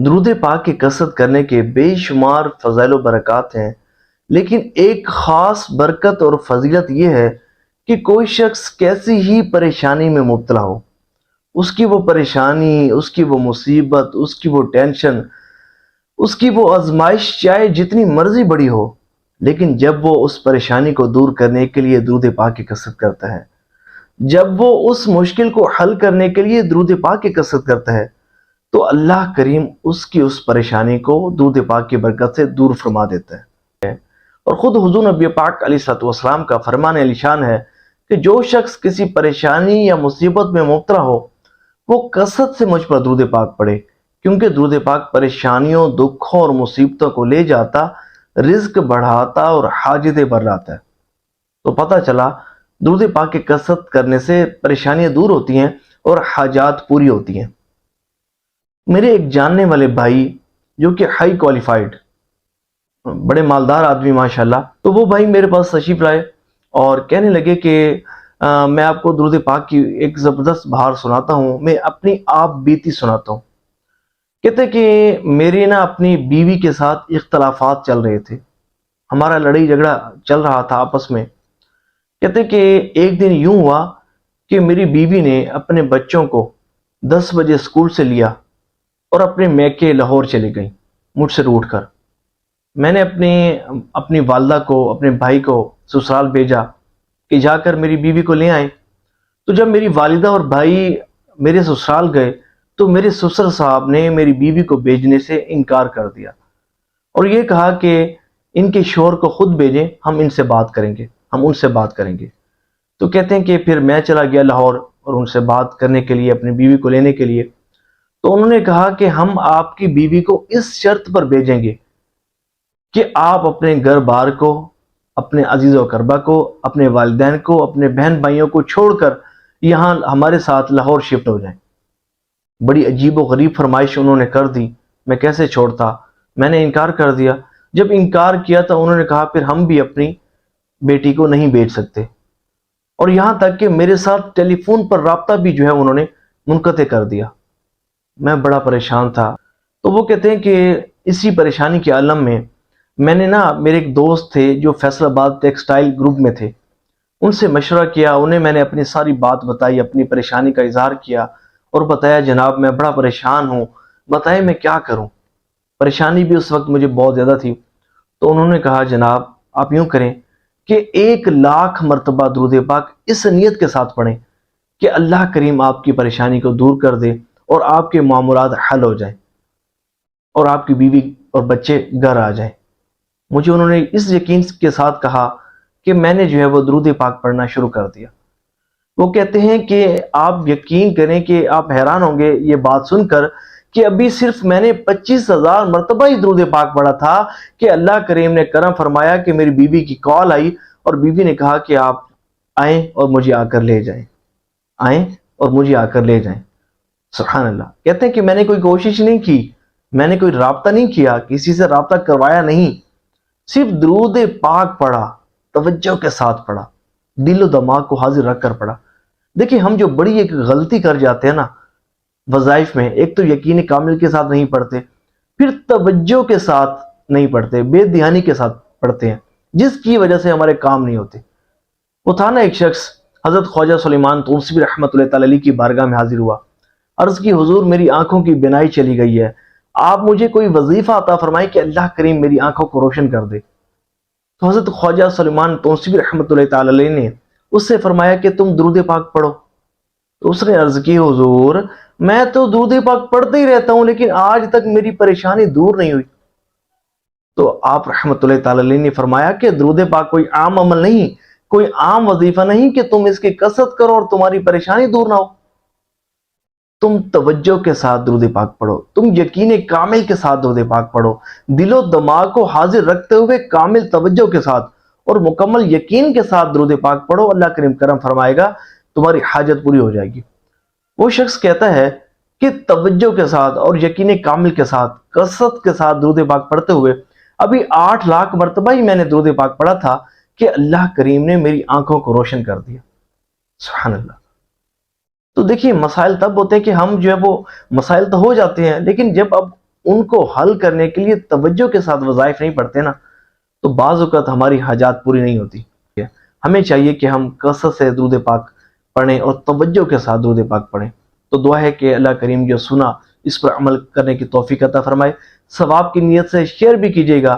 درود پاک کی کثرت کرنے کے بے شمار فضائل و برکات ہیں، لیکن ایک خاص برکت اور فضیلت یہ ہے کہ کوئی شخص کیسی ہی پریشانی میں مبتلا ہو، اس کی وہ پریشانی، اس کی وہ مصیبت، اس کی وہ ٹینشن، اس کی وہ آزمائش چاہے جتنی مرضی بڑی ہو، لیکن جب وہ اس پریشانی کو دور کرنے کے لیے درود پاک کی کثرت کرتا ہے، جب وہ اس مشکل کو حل کرنے کے لیے درود پاک کی کثرت کرتا ہے، تو اللہ کریم اس کی اس پریشانی کو درود پاک کی برکت سے دور فرما دیتا ہے۔ اور خود حضور نبی پاک علیہ الصلوۃ والسلام کا فرمان علی شان ہے کہ جو شخص کسی پریشانی یا مصیبت میں مبتلا ہو، وہ کثرت سے مجھ پر درود پاک پڑھے، کیونکہ درود پاک پریشانیوں، دکھوں اور مصیبتوں کو لے جاتا، رزق بڑھاتا اور حاجتیں بھر لاتا ہے۔ تو پتہ چلا درود پاک کی کثرت کرنے سے پریشانیاں دور ہوتی ہیں اور حاجات پوری ہوتی ہیں۔ میرے ایک جاننے والے بھائی جو کہ ہائی کوالیفائڈ، بڑے مالدار آدمی ماشاءاللہ، تو وہ بھائی میرے پاس تشریف لائے اور کہنے لگے کہ میں آپ کو درود پاک کی ایک زبردست بہار سناتا ہوں، میں اپنی آپ بیتی سناتا ہوں۔ کہتے کہ میری اپنی بیوی کے ساتھ اختلافات چل رہے تھے، ہمارا لڑائی جھگڑا چل رہا تھا آپس میں۔ کہتے کہ ایک دن یوں ہوا کہ میری بیوی نے اپنے بچوں کو 10 بجے اسکول سے لیا اور اپنے میکے لاہور چلی گئی مجھ سے روٹ کر۔ میں نے اپنی والدہ کو، اپنے بھائی کو سسرال بھیجا کہ جا کر میری بیوی کو لے آئیں۔ تو جب میری والدہ اور بھائی میرے سسرال گئے تو میرے سسر صاحب نے میری بیوی کو بھیجنے سے انکار کر دیا اور یہ کہا کہ ان کے شوہر کو خود بھیجیں، ہم ان سے بات کریں گے، ہم ان سے بات کریں گے۔ تو کہتے ہیں کہ پھر میں چلا گیا لاہور اور ان سے بات کرنے کے لیے، اپنی بیوی کو لینے کے لیے۔ تو انہوں نے کہا کہ ہم آپ کی بیوی کو اس شرط پر بھیجیں گے کہ آپ اپنے گھر بار کو، اپنے عزیز و اقربا کو، اپنے والدین کو، اپنے بہن بھائیوں کو چھوڑ کر یہاں ہمارے ساتھ لاہور شفٹ ہو جائیں۔ بڑی عجیب و غریب فرمائش انہوں نے کر دی، میں کیسے چھوڑتا؟ میں نے انکار کر دیا۔ جب انکار کیا تو انہوں نے کہا پھر ہم بھی اپنی بیٹی کو نہیں بھیج سکتے، اور یہاں تک کہ میرے ساتھ ٹیلی فون پر رابطہ بھی جو ہے انہوں نے منقطع کر دیا۔ میں بڑا پریشان تھا۔ تو وہ کہتے ہیں کہ اسی پریشانی کے عالم میں میں نے میرے ایک دوست تھے جو فیصل آباد ٹیکسٹائل گروپ میں تھے، ان سے مشورہ کیا، انہیں میں نے اپنی ساری بات بتائی، اپنی پریشانی کا اظہار کیا اور بتایا جناب میں بڑا پریشان ہوں، بتائیں میں کیا کروں؟ پریشانی بھی اس وقت مجھے بہت زیادہ تھی۔ تو انہوں نے کہا جناب آپ یوں کریں کہ 1,00,000 مرتبہ درود پاک اس نیت کے ساتھ پڑھیں کہ اللہ کریم آپ کی پریشانی کو دور کر دے اور آپ کے معاملات حل ہو جائیں اور آپ کی بیوی اور بچے گھر آ جائیں۔ مجھے انہوں نے اس یقین کے ساتھ کہا کہ میں نے جو ہے وہ درود پاک پڑھنا شروع کر دیا۔ وہ کہتے ہیں کہ آپ یقین کریں کہ آپ حیران ہوں گے یہ بات سن کر کہ ابھی صرف میں نے 25,000 مرتبہ ہی درود پاک پڑھا تھا کہ اللہ کریم نے کرم فرمایا کہ میری بیوی کی کال آئی اور بیوی نے کہا کہ آپ آئیں اور مجھے آ کر لے جائیں، آئیں اور مجھے آ کر لے جائیں۔ سبحان اللہ۔ کہتے ہیں کہ میں نے کوئی کوشش نہیں کی، میں نے کوئی رابطہ نہیں کیا، کسی سے رابطہ کروایا نہیں، صرف درود پاک پڑھا، توجہ کے ساتھ پڑھا، دل و دماغ کو حاضر رکھ کر پڑھا۔ دیکھیں ہم جو بڑی ایک غلطی کر جاتے ہیں وظائف میں، ایک تو یقین کامل کے ساتھ نہیں پڑھتے، پھر توجہ کے ساتھ نہیں پڑھتے، بے دھیانی کے ساتھ پڑھتے ہیں، جس کی وجہ سے ہمارے کام نہیں ہوتے۔ وہ تھا ایک شخص حضرت خواجہ سلیمان طوسی رحمۃ اللہ تعالی علیہ کی بارگاہ میں حاضر ہوا، عرض کی حضور میری آنکھوں کی بینائی چلی گئی ہے، آپ مجھے کوئی وظیفہ عطا فرمائیں کہ اللہ کریم میری آنکھوں کو روشن کر دے۔ تو حضرت خواجہ سلیمان طوسی رحمۃ اللہ تعالی علیہ نے اس سے فرمایا کہ تم درود پاک پڑھو۔ تو اس نے عرض کی حضور میں تو درود پاک پڑھتے ہی رہتا ہوں لیکن آج تک میری پریشانی دور نہیں ہوئی۔ تو آپ رحمۃ اللہ تعالی علیہ نے فرمایا کہ درود پاک کوئی عام عمل نہیں، کوئی عام وظیفہ نہیں کہ تم اس کی کثرت کرو اور تمہاری پریشانی دور نہ ہو۔ تم توجہ کے ساتھ درود پاک پڑھو، تم یقین کامل کے ساتھ درود پاک پڑھو، دل و دماغ کو حاضر رکھتے ہوئے کامل توجہ کے ساتھ اور مکمل یقین کے ساتھ درود پاک پڑھو، اللہ کریم کرم فرمائے گا، تمہاری حاجت پوری ہو جائے گی۔ وہ شخص کہتا ہے کہ توجہ کے ساتھ اور یقین کامل کے ساتھ کثرت کے ساتھ درود پاک پڑھتے ہوئے ابھی 8,00,000 مرتبہ ہی میں نے درود پاک پڑھا تھا کہ اللہ کریم نے میری آنکھوں کو روشن کر دیا۔ سبحان اللہ۔ تو دیکھیے مسائل تب ہوتے ہیں کہ ہم جو ہے وہ مسائل تو ہو جاتے ہیں، لیکن جب اب ان کو حل کرنے کے لیے توجہ کے ساتھ وظائف نہیں پڑھتے نا تو بعض اوقات ہماری حاجات پوری نہیں ہوتی. ہمیں چاہیے کہ ہم کثرت سے درود پاک پڑھیں اور توجہ کے ساتھ درود پاک پڑھیں. تو دعا ہے کہ اللہ کریم جو سنا اس پر عمل کرنے کی توفیق عطا فرمائے. ثواب کی نیت سے شیئر بھی کیجیے گا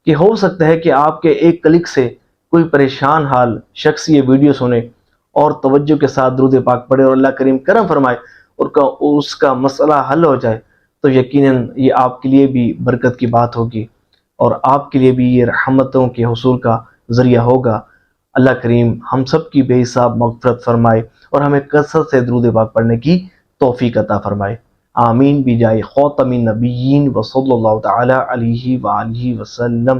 کہ ہو سکتا ہے کہ آپ کے ایک کلک سے کوئی پریشان حال شخص یہ ویڈیو سنے اور توجہ کے ساتھ درود پاک پڑھے اور اللہ کریم کرم فرمائے اور اس کا مسئلہ حل ہو جائے. تو یقیناً یہ آپ کے لیے بھی برکت کی بات ہوگی اور آپ کے لیے بھی یہ رحمتوں کے حصول کا ذریعہ ہوگا. اللہ کریم ہم سب کی بے حساب مغفرت فرمائے اور ہمیں کثرت سے درود پاک پڑھنے کی توفیق عطا فرمائے. آمین بجائے خاتم النبیین و صلی اللہ تعالی علیہ وآلہ وسلم.